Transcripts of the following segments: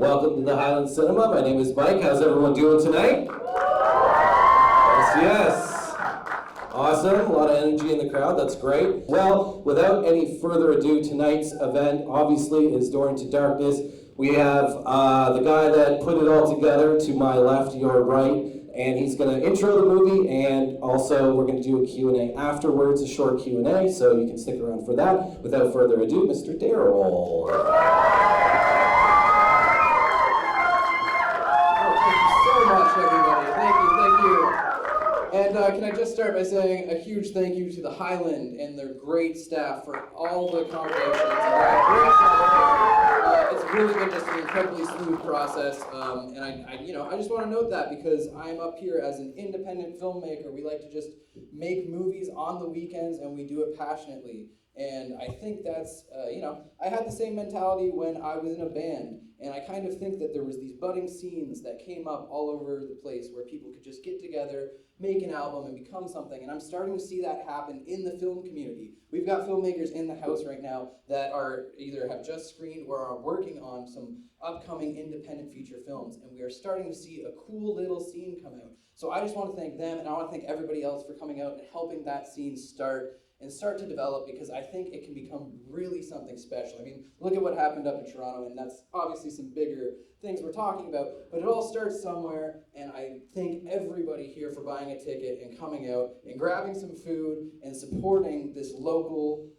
Welcome to the Hyland Cinema. My name is Mike. How's everyone doing tonight? Yes. Awesome. A lot of energy in the crowd. That's great. Well, without any further ado, tonight's event obviously is Door into Darkness. We have the guy that put it all together to my left, your right, and he's going to intro the movie, and also we're going to do a Q&A afterwards, a short Q&A, so you can stick around for that. Without further ado, Mr. Darryl. And can I just start by saying a huge thank you to the Hyland and their great staff for all the accommodations. It's really been just an incredibly smooth process, and I just want to note that because I'm up here as an independent filmmaker. We like to just make movies on the weekends, and we do it passionately. And I think that's, I had the same mentality when I was in a band, and I kind of think that there was these budding scenes that came up all over the place where people could just get together, make an album, and become something. And I'm starting to see that happen in the film community. We've got filmmakers in the house right now that are either have just screened or are working on some upcoming independent feature films, and we are starting to see a cool little scene come out. So I just want to thank them, and I want to thank everybody else for coming out and helping that scene start to develop, because I think it can become really something special. I mean, look at what happened up in Toronto, and that's obviously some bigger things we're talking about, but it all starts somewhere, and I thank everybody here for buying a ticket and coming out and grabbing some food and supporting this local,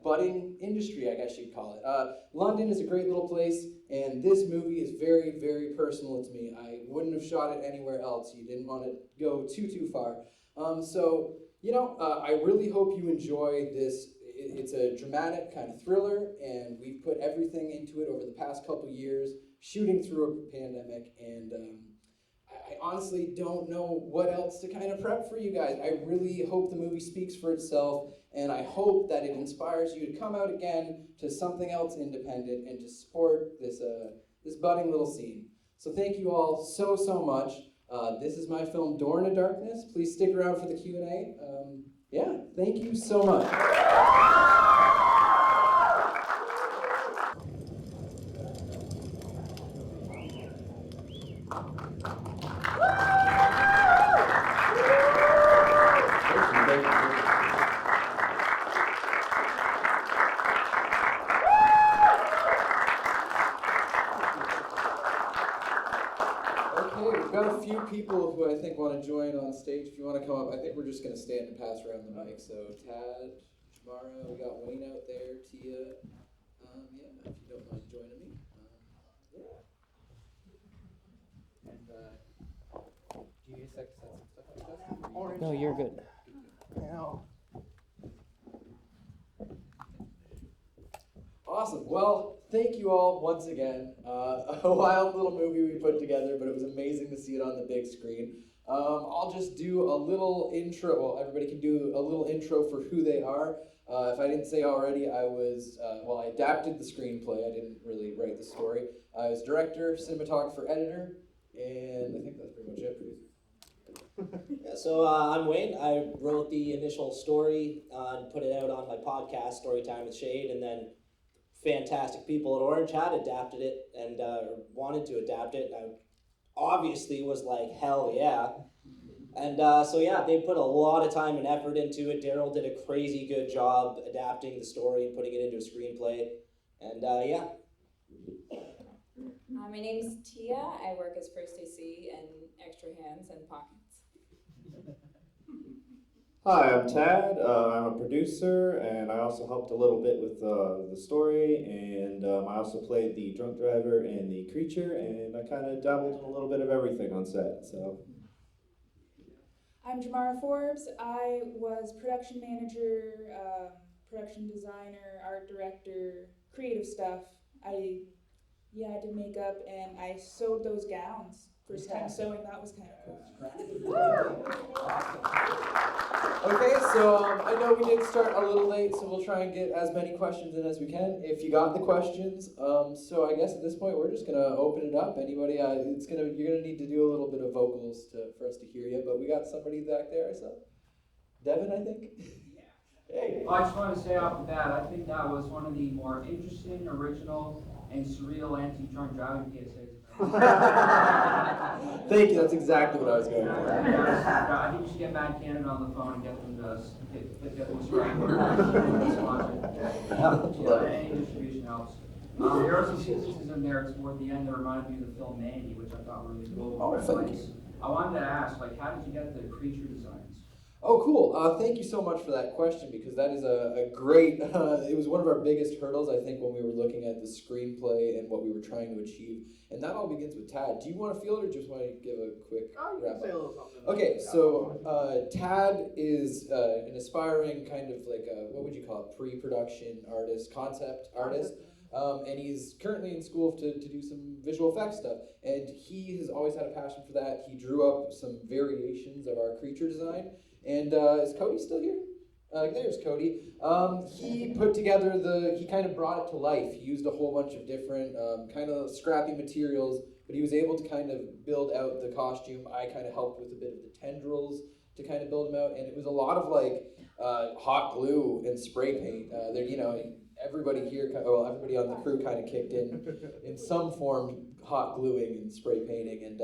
budding industry, I guess you'd call it. London is a great little place, and this movie is very, very personal to me. I wouldn't have shot it anywhere else. You didn't want to go too far. I really hope you enjoy this. It's a dramatic kind of thriller, and we've put everything into it over the past couple years, shooting through a pandemic, and I honestly don't know what else to kind of prep for you guys. I really hope the movie speaks for itself, and I hope that it inspires you to come out again to something else independent and to support this budding little scene. So thank you all so much. This is my film, Door into Darkness. Please stick around for the Q&A. Thank you so much. Got a few people who I think want to join on stage. If you want to come up, I think we're just going to stand and pass around the mic. So Tad, Jamara, we got Wayne out there, Tia. If you don't mind joining me. Do you guys like to set some stuff like that? No, you're good. Awesome. Well, thank you all once again. A wild little movie we put together, but it was amazing to see it on the big screen. I'll just do a little intro. Well, everybody can do a little intro for who they are. If I didn't say already, I adapted the screenplay. I didn't really write the story. I was director, cinematographer, editor, and I think that's pretty much it, producer. So I'm Wayne. I wrote the initial story and put it out on my podcast, Storytime with Shade, and then fantastic people at Orange had adapted it and wanted to adapt it, and I obviously was like, hell yeah. And they put a lot of time and effort into it. Darryl did a crazy good job adapting the story and putting it into a screenplay, and My name's Tia. I work as First AC and Extra Hands and Pockets. Hi, I'm Tad. I'm a producer, and I also helped a little bit with the story, and I also played the drunk driver and the creature, and I kind of dabbled in a little bit of everything on set. So, I'm Jamara Forbes. I was production manager, production designer, art director, creative stuff. I did makeup, and I sewed those gowns. First time sewing, that was kind of cool. Okay, so I know we did start a little late, so we'll try and get as many questions in as we can, if you got the questions. So I guess at this point we're just gonna open it up. Anybody? You're gonna need to do a little bit of vocals for us to hear you. But we got somebody back there. I saw Devon, I think. Hey. Well, I just want to say off the bat, I think that was one of the more interesting, original, and surreal anti-drunk driving PSAs. Thank you, that's exactly what I was going for. I think you should get Matt Canada on the phone and get them to get them sponsor. Any distribution helps. There are some instances in there toward the end that reminded me of the film Mandy, which I thought were really cool. Oh, thank you. I wanted to ask, like, how did you get the creature designs? Oh, cool. Thank you so much for that question, because that is a great, it was one of our biggest hurdles, I think, when we were looking at the screenplay and what we were trying to achieve. And that all begins with Tad. Do you want to feel it, or just want to give a quick wrap up? Say a little something. Okay, so Tad is an aspiring kind of like a, what would you call it, pre-production artist, concept artist. And he's currently in school to do some visual effects stuff. And he has always had a passion for that. He drew up some variations of our creature design. And is Cody still here? There's Cody. He put together he kind of brought it to life. He used a whole bunch of different kind of scrappy materials, but he was able to kind of build out the costume. I kind of helped with a bit of the tendrils to kind of build him out. And it was a lot of like hot glue and spray paint. Everybody here, everybody on the crew kind of kicked in some form, hot gluing and spray painting, and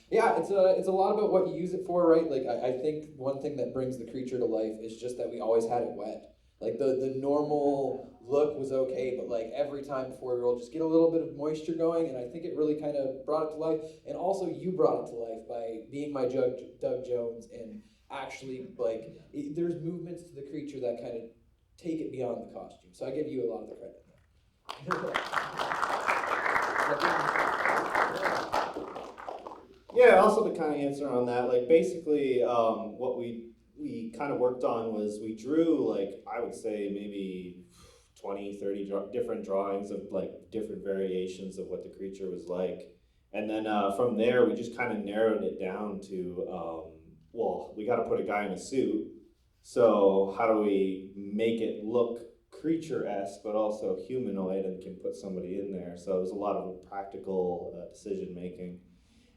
yeah, it's a lot about what you use it for, right? Like I think one thing that brings the creature to life is just that we always had it wet. Like the normal look was okay, but like every time before we roll, just get a little bit of moisture going, and I think it really kind of brought it to life. And also you brought it to life by being my Doug Jones, and actually like there's movements to the creature that kind of take it beyond the costume. So I give you a lot of the credit there. Yeah, also to kind of answer on that, like basically what we kind of worked on was we drew like, I would say maybe 20, 30 different drawings of like different variations of what the creature was like. And then from there, we just kind of narrowed it down to, well, we got to put a guy in a suit. So how do we make it look creature-esque, but also humanoid, and can put somebody in there? So it was a lot of practical decision making.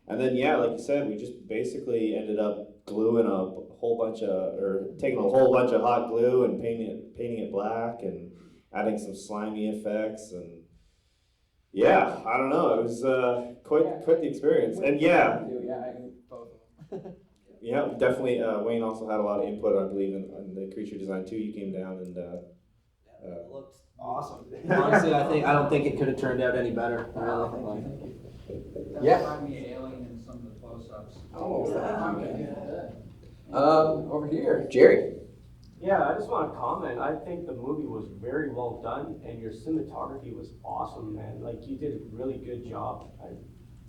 And then, yeah, like you said, we just basically ended up gluing taking a whole bunch of hot glue and painting it black and adding some slimy effects. And yeah, I don't know, it was quite the experience. And yeah. Yeah, definitely. Wayne also had a lot of input, I believe, in the creature design too. You came down and it looked awesome. Honestly, I don't think it could have turned out any better. Yeah. That reminded me of Alien in some of the close-ups. Oh, thank you. Over here, Jerry. Yeah, I just want to comment. I think the movie was very well done, and your cinematography was awesome, man. Like, you did a really good job.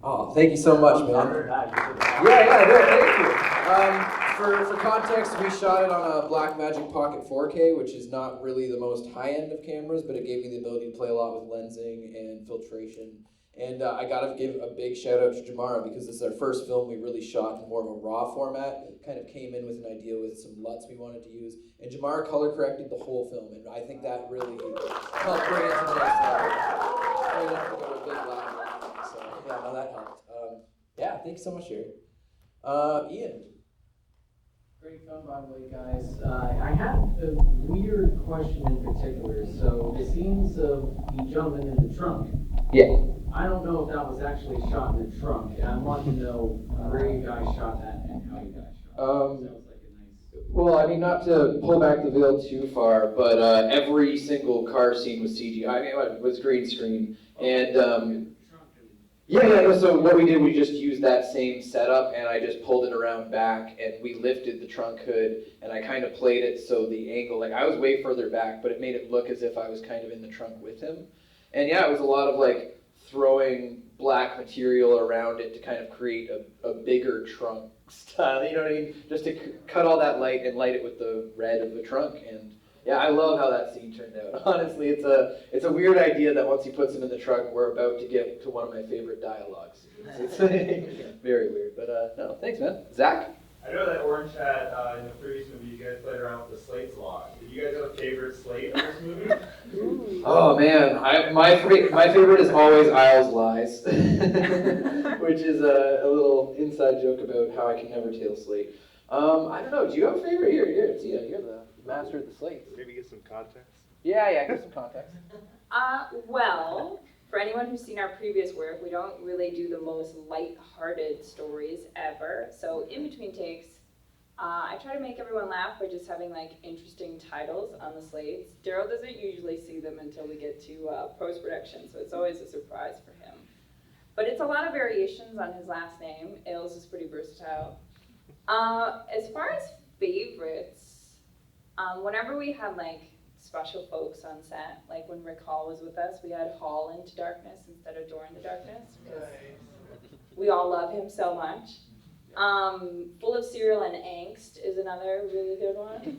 Oh, thank you so much, man. Thank you. For context, we shot it on a Blackmagic Pocket 4K, which is not really the most high-end of cameras, but it gave me the ability to play a lot with lensing and filtration. And I gotta give a big shout out to Jamara, because this is our first film we really shot in more of a raw format. Kind of came in with an idea with some LUTs we wanted to use, and Jamara color corrected the whole film, and I think that really helped bring it to the next level. I didn't have to go to a big lab or anything, so yeah, no, that helped. Yeah, thanks so much, Jerry. Ian. Great film, by the way, guys. I had a weird question in particular. So the scenes of you jumping in the trunk. Yeah. I don't know if that was actually shot in the trunk, and I want to know where you guys shot that and how you guys shot it. Sounds like a nice. Well, I mean, not to pull back the veil too far, but every single car scene was CGI. I mean, it was green screen, and yeah. So what we did, we just used that same setup, and I just pulled it around back, and we lifted the trunk hood, and I kind of played it so the angle, like I was way further back, but it made it look as if I was kind of in the trunk with him. And yeah, it was a lot of like throwing black material around it to kind of create a bigger trunk style, you know what I mean? Just to cut all that light and light it with the red of the trunk. And yeah, I love how that scene turned out. Honestly, it's a weird idea that once he puts him in the trunk, we're about to get to one of my favorite dialogues. It's very weird, but no, thanks, man. Zach? I know that Orange had, in the previous movie, you guys played around with the slates a lot. Did you guys have a favorite slate of this movie? Oh man, my favorite is always Isles Lies, which is a little inside joke about how I can never tail slate. I don't know. Do you have a favorite? Here, Tia, you have the. mastered the slates. Maybe get some context. Yeah, give some context. Well, for anyone who's seen our previous work, we don't really do the most light-hearted stories ever. So in between takes, I try to make everyone laugh by just having like interesting titles on the slates. Daryl doesn't usually see them until we get to post-production, so it's always a surprise for him. But it's a lot of variations on his last name. Ailes is pretty versatile. As far as favorites, whenever we had like special folks on set, like when Rick Hall was with us, we had Hall into Darkness instead of Door into Darkness, because we all love him so much. Full of Cereal and Angst is another really good one.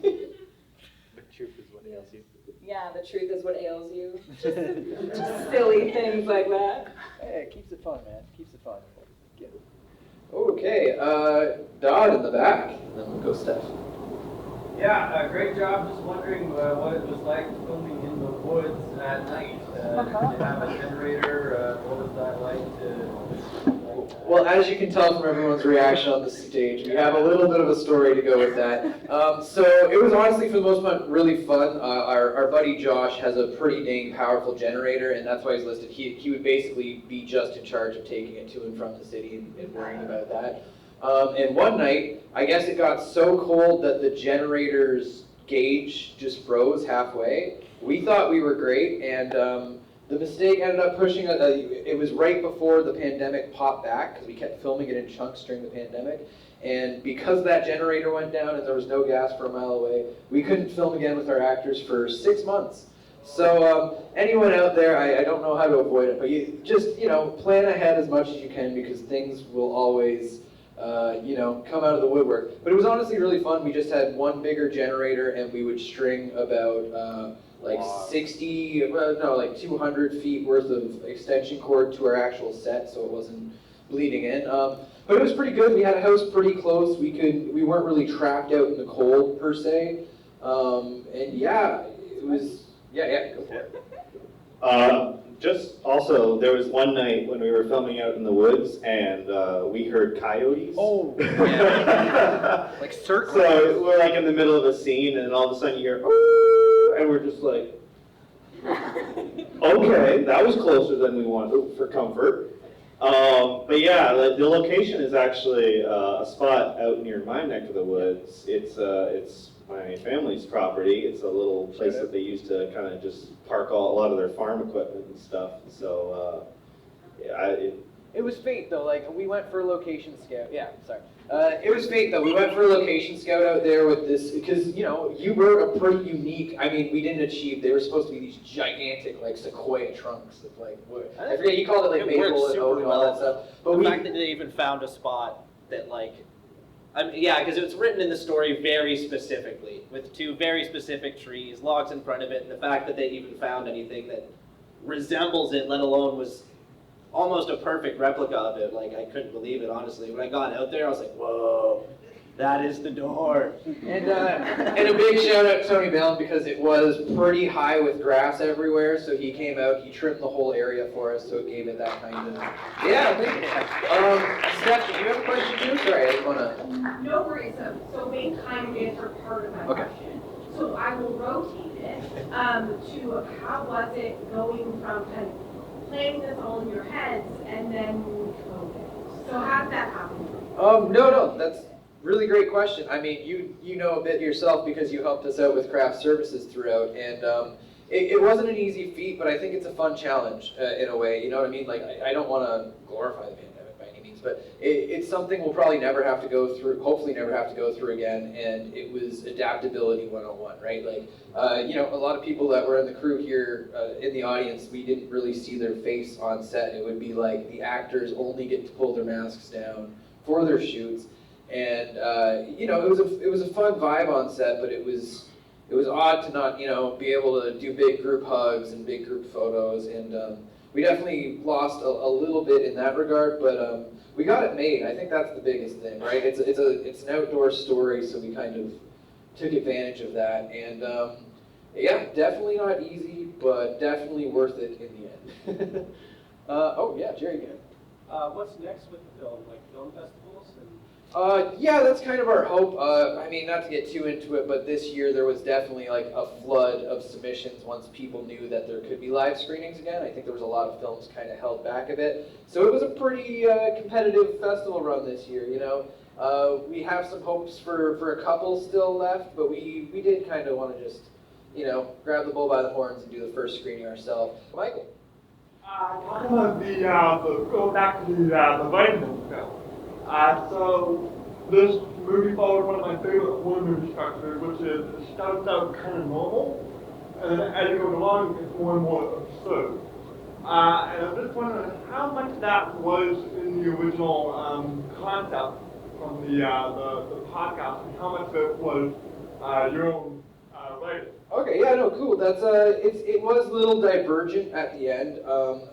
The truth is what ails you. Yeah, the truth is what ails you. Just silly things like that. Hey, it keeps it fun, man. Keeps it fun. Okay, Dodd in the back. And then we'll go Steph. Yeah, great job. Just wondering what it was like filming in the woods at night. Did you have a generator? What was that like to... Well, as you can tell from everyone's reaction on the stage, we have a little bit of a story to go with that. So it was honestly, for the most part, really fun. Our buddy Josh has a pretty dang powerful generator, and that's why he's listed. He would basically be just in charge of taking it to and from the city and worrying about that. And one night, I guess it got so cold that the generator's gauge just froze halfway. We thought we were great, and the mistake ended up pushing us. It was right before the pandemic popped back, because we kept filming it in chunks during the pandemic. And because that generator went down and there was no gas for a mile away, we couldn't film again with our actors for 6 months. So anyone out there, I don't know how to avoid it, but you just, plan ahead as much as you can, because things will always come out of the woodwork. But it was honestly really fun. We just had one bigger generator, and we would string about 200 feet worth of extension cord to our actual set, so it wasn't bleeding in. But it was pretty good. We had a house pretty close. We weren't really trapped out in the cold per se. And yeah, it was go for it. Just also, there was one night when we were filming out in the woods, and we heard coyotes. Oh, yeah. Like circling. So we're like in the middle of a scene, and all of a sudden you hear, "Ooh," and we're just like, okay, that was closer than we wanted for comfort. But yeah, the location is actually a spot out near my neck of the woods. It's my family's property. It's a little place that they used to kind of just park a lot of their farm equipment and stuff. So It was fate though, like we went for a location scout. Yeah, sorry. It was fate though. We went for a location scout out there with this, because you were a pretty unique, we didn't achieve, they were supposed to be these gigantic like sequoia trunks of like wood. I forget, you called it like maple and oak and all that stuff. But the fact that they even found a spot that because it's written in the story very specifically, with two very specific trees, logs in front of it, and the fact that they even found anything that resembles it, let alone was almost a perfect replica of it. Like, I couldn't believe it, honestly. When I got out there, I was like, whoa, that is the door. And a big shout out to Tony Bellin, because it was pretty high with grass everywhere, so he came out, he trimmed the whole area for us, so it gave it that kind of, thank you. Steph, did you have a question too? Sorry, I didn't want to. No worries. So Wayne kind of answered part of my question. So I will rotate it to how was it going from kind of planning this all in your heads and then COVID? So how did that happen? No, that's really great question. You know a bit yourself, because you helped us out with craft services throughout, and it wasn't an easy feat, but I think it's a fun challenge in a way. You know what I mean? Like, I don't want to glorify the pandemic by any means, but it's something we'll probably never have to go through, hopefully never have to go through again, and it was adaptability 101, right? Like, a lot of people that were in the crew here in the audience, we didn't really see their face on set. It would be like the actors only get to pull their masks down for their shoots. And it was a fun vibe on set, but it was odd to not be able to do big group hugs and big group photos, and we definitely lost a little bit in that regard, but we got it made. I think that's the biggest thing, right? It's an outdoor story, so we kind of took advantage of that, and definitely not easy, but definitely worth it in the end. Jerry again. What's next with the film? Like film festivals? Yeah, that's kind of our hope. I mean, not to get too into it, but this year there was definitely like a flood of submissions once people knew that there could be live screenings again. I think there was a lot of films kind of held back a bit. So it was a pretty competitive festival run this year, you know. We have some hopes for a couple still left, but we did kind of want to just, you know, grab the bull by the horns and do the first screening ourselves. Michael? Talking about go back to the vitamin film. So this movie followed one of my favorite horror movie structures, which is it starts out kind of normal, and then as you go along, it gets more and more absurd. And I'm just wondering how much of that was in the original concept from the podcast, and how much of it was your own writing. Okay, yeah, no, cool. That's it was a little divergent at the end.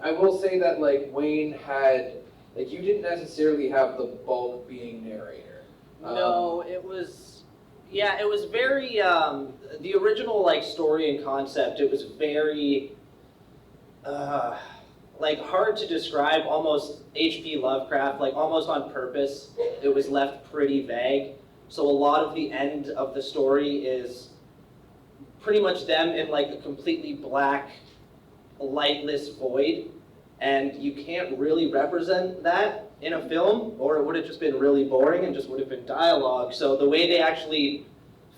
I will say that like Wayne had, like, you didn't necessarily have the bulk being narrator. No, it was, yeah, it was very, the original, like, story and concept, it was very, like, hard to describe, almost H.P. Lovecraft, like, almost on purpose. It was left pretty vague. So a lot of the end of the story is pretty much them in, like, a completely black, lightless void. And you can't really represent that in a film, or it would have just been really boring and just would have been dialogue. So the way they actually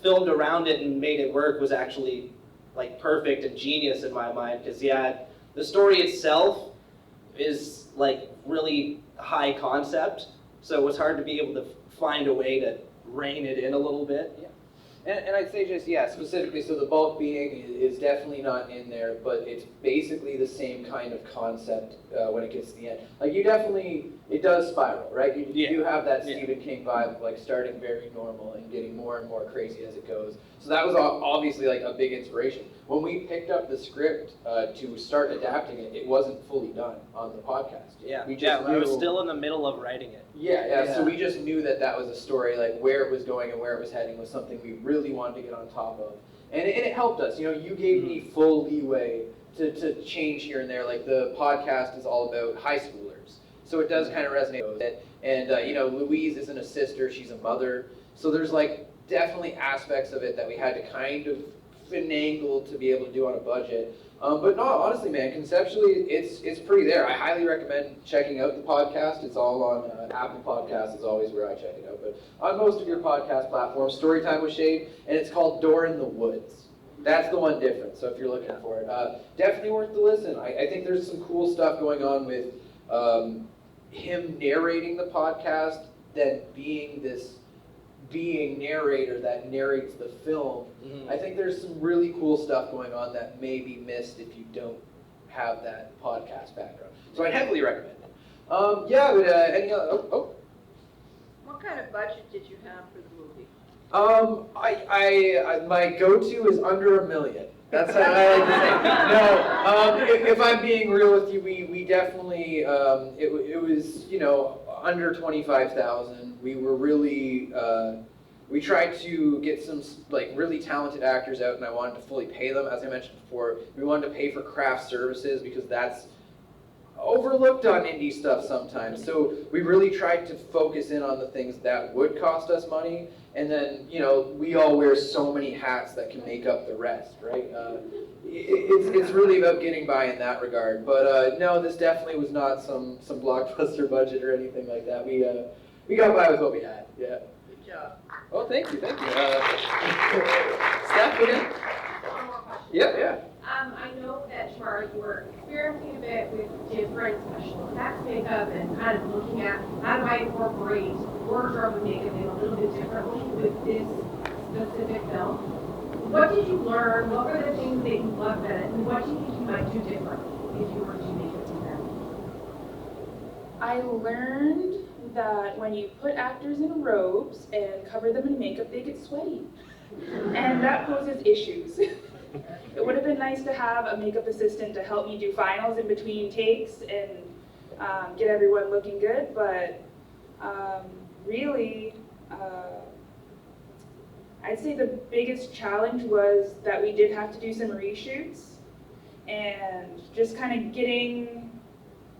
filmed around it and made it work was actually like perfect and genius in my mind. Because yeah, the story itself is like really high concept, so it was hard to be able to find a way to rein it in a little bit. Yeah. And I'd say just, yeah, specifically, so the bulk being is definitely not in there, but it's basically the same kind of concept when it gets to the end. Like, you definitely, it does spiral, right? You do have that Stephen King vibe, like starting very normal and getting more and more crazy as it goes. So that was obviously like a big inspiration. When we picked up the script to start adapting it, it wasn't fully done on the podcast. Yeah, we were still in the middle of writing it. Yeah, so we just knew that that was a story, like where it was going and where it was heading was something we really wanted to get on top of. And it helped us, you know, you gave me full leeway to change here and there. Like, the podcast is all about high schoolers, so it does kind of resonate with it. And, you know, Louise isn't a sister, she's a mother. So there's like definitely aspects of it that we had to kind of finagle to be able to do on a budget. But no, honestly, man, conceptually, it's pretty there. I highly recommend checking out the podcast. It's all on Apple Podcasts is always where I check it out. But on most of your podcast platforms, Storytime with Shade, and it's called Door in the Woods. That's the one difference, so if you're looking for it. Definitely worth the listen. I think there's some cool stuff going on with him narrating the podcast, then being this narrator that narrates the film. I think there's some really cool stuff going on that may be missed if you don't have that podcast background. So I'd heavily recommend it. Yeah, but any other, What kind of budget did you have for the movie? I my go-to is under $1 million. That's how I like to say. No, if I'm being real with you, we definitely, it was, you know, under 25,000. We were really, we tried to get some like really talented actors out, and I wanted to fully pay them. As I mentioned before, we wanted to pay for craft services because that's overlooked on indie stuff sometimes. So we really tried to focus in on the things that would cost us money, and then, you know, we all wear so many hats that can make up the rest, right? It's really about getting by in that regard. But no, this definitely was not some blockbuster budget or anything like that. We got by with what we had. Yeah. Good job. Oh, thank you. Steph, again? One more question. Yeah. I know that, Shamar, you were experimenting a bit with different special effects makeup and kind of looking at how do I incorporate wardrobe and makeup in a little bit differently with this specific film. What did you learn? What were the things that you loved about it? And what do you think you might do differently if you were to make it again? I learned that when you put actors in robes and cover them in makeup, they get sweaty. And that poses issues. It would have been nice to have a makeup assistant to help me do finals in between takes and get everyone looking good, but really, I'd say the biggest challenge was that we did have to do some reshoots, and just kind of getting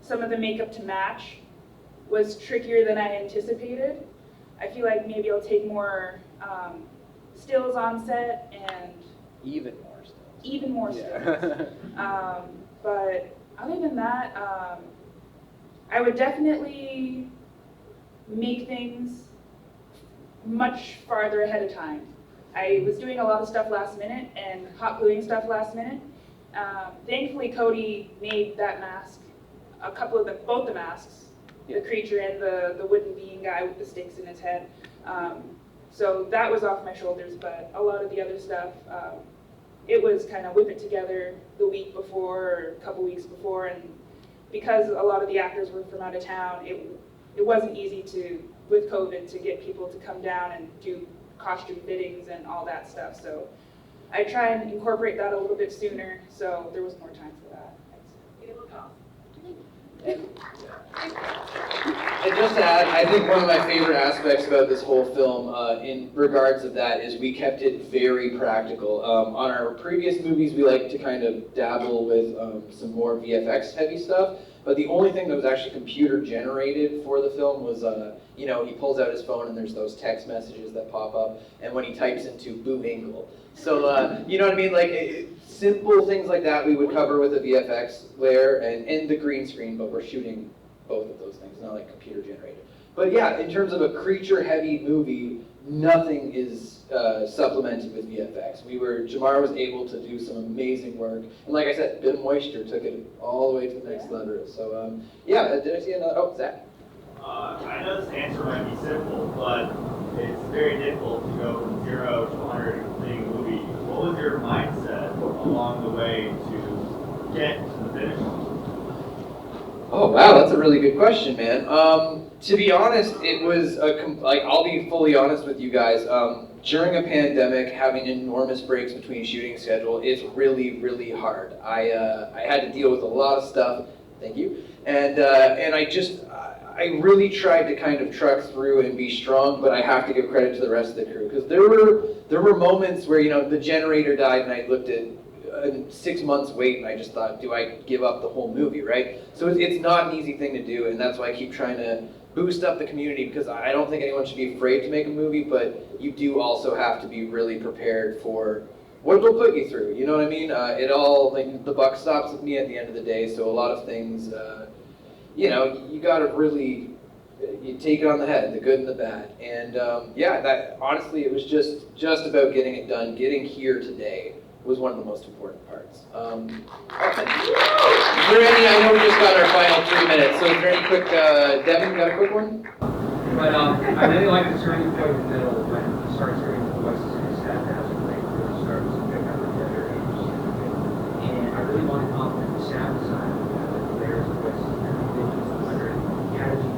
some of the makeup to match was trickier than I anticipated. I feel like maybe I'll take more stills on set and Even more stuff. even more stills. But other than that, I would definitely make things much farther ahead of time. I was doing a lot of stuff last minute and hot gluing stuff last minute. Thankfully, Cody made that mask, both the masks, the creature and the wooden being guy with the sticks in his head. So that was off my shoulders, but a lot of the other stuff, it was kind of whip it together the week before or a couple weeks before, and because a lot of the actors were from out of town, it wasn't easy with COVID to get people to come down and do costume fittings and all that stuff. So I try and incorporate that a little bit sooner, so there was more time for that. You look awesome. And just to add, I think one of my favorite aspects about this whole film in regards of that is we kept it very practical. On our previous movies, we like to kind of dabble with some more VFX heavy stuff, but the only thing that was actually computer generated for the film was, you know, he pulls out his phone and there's those text messages that pop up, and when he types into Boo Engel. So, you know what I mean? Like, simple things like that we would cover with a VFX layer and the green screen, but we're shooting both of those things, not like computer generated. But yeah, in terms of a creature heavy movie, nothing is supplemented with VFX. Jamar was able to do some amazing work. And like I said, Bit of Moisture took it all the way to the next level. So yeah, did I see another, oh, Zach. I know this answer might be simple, but it's very difficult to go from 0 to 100 in completing a movie. What was your mindset along the way to get to the finish line? Oh wow, that's a really good question, man. To be honest, it was like I'll be fully honest with you guys. During a pandemic, having enormous breaks between shooting schedule is really, really hard. I had to deal with a lot of stuff. Thank you. And I really tried to kind of truck through and be strong, but I have to give credit to the rest of the crew because there were moments where, you know, the generator died and I looked at 6 months wait and I just thought, do I give up the whole movie, right? So it's not an easy thing to do, and that's why I keep trying to boost up the community, because I don't think anyone should be afraid to make a movie, but you do also have to be really prepared for what it'll put you through, you know what I mean? Like, the buck stops with me at the end of the day, so a lot of things, you know, you gotta really, you take it on the head, the good and the bad. And yeah, that honestly, it was just about getting it done. Getting here today was one of the most important parts. Is there any, I know we just got our final 3 minutes, so is there any quick, Devon, you got a quick one? But I really like the turning point in the middle when you start hearing the voices in his head as it really starts to pick up together. And I really want to compliment the sound design with the layers of voices and everything. How did you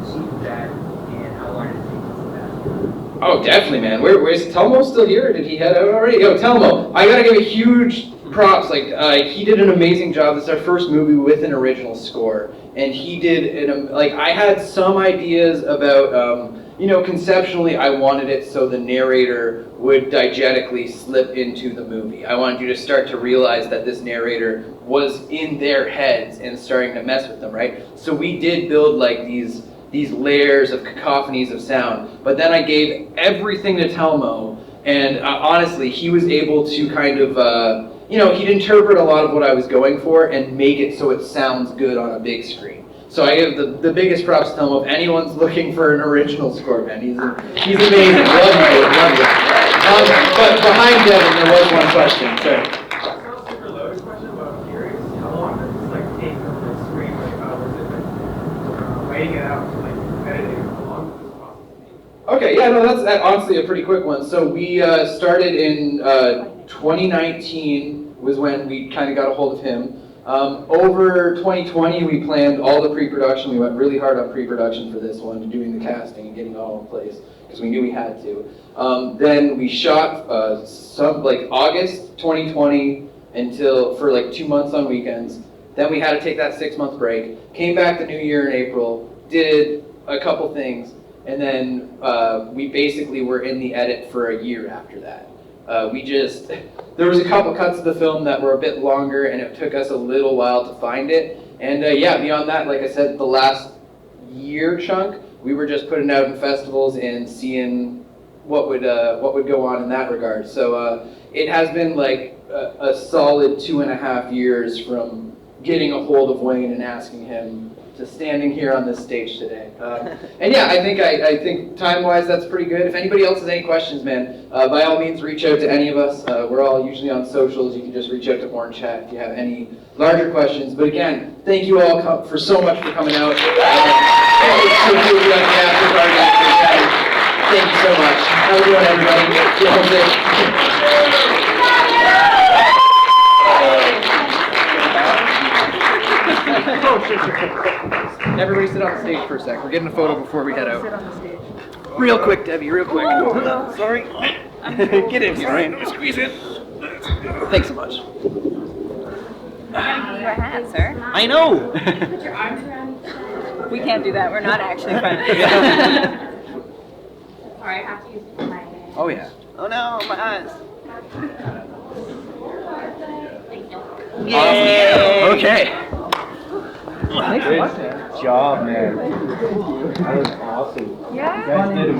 conceive that, and how long did it take to do that? Oh, definitely, man. Where's Telmo still here? Did he head out already? Yo, Telmo, I gotta give a huge props. Like, he did an amazing job. This is our first movie with an original score, and he did like, I had some ideas about, you know, conceptually, I wanted it so the narrator would diegetically slip into the movie. I wanted you to start to realize that this narrator was in their heads and starting to mess with them, right? So we did build like these layers of cacophonies of sound, but then I gave everything to Telmo, and honestly, he was able to kind of, you know, he'd interpret a lot of what I was going for and make it so it sounds good on a big screen. So I give the biggest props to Telmo. If anyone's looking for an original score, man, he's amazing. Love you, dude. Love you. But behind Devon, there was one question. Sorry. Okay, yeah, no, that's honestly a pretty quick one. So we started in 2019 was when we kind of got a hold of him. Over 2020, we planned all the pre-production. We went really hard on pre-production for this one, doing the casting and getting it all in place, because we knew we had to. Then we shot like August 2020 for like 2 months on weekends. Then we had to take that 6-month break. Came back the new year in April, did a couple things, and then we basically were in the edit for a year after that. There was a couple cuts of the film that were a bit longer, and it took us a little while to find it. And yeah, beyond that, like I said, the last year chunk, we were just putting out in festivals and seeing what would go on in that regard. So it has been like a solid 2.5 years from getting a hold of Wayne and asking him to standing here on this stage today. And yeah, I think time-wise that's pretty good. If anybody else has any questions, man, by all means reach out to any of us. We're all usually on socials. You can just reach out to Orange Chat if you have any larger questions. But again, thank you all for so much for coming out. Thank you so much. Have a good one, everybody. Stay home safe. Everybody sit on the stage for a sec. We're getting a photo before we head out. Sit on the stage. Real quick, Debbie, real quick. Sorry. Get in here, Ryan. Squeeze in. Thanks so much. Your hat, sir. I know. Put your arms around each other. We can't do that. We're not actually friends. Sorry, I have to use my hand. Oh yeah. Oh no, my eyes. Yay! Okay. Good job, man. That was awesome. Yeah. You guys did it.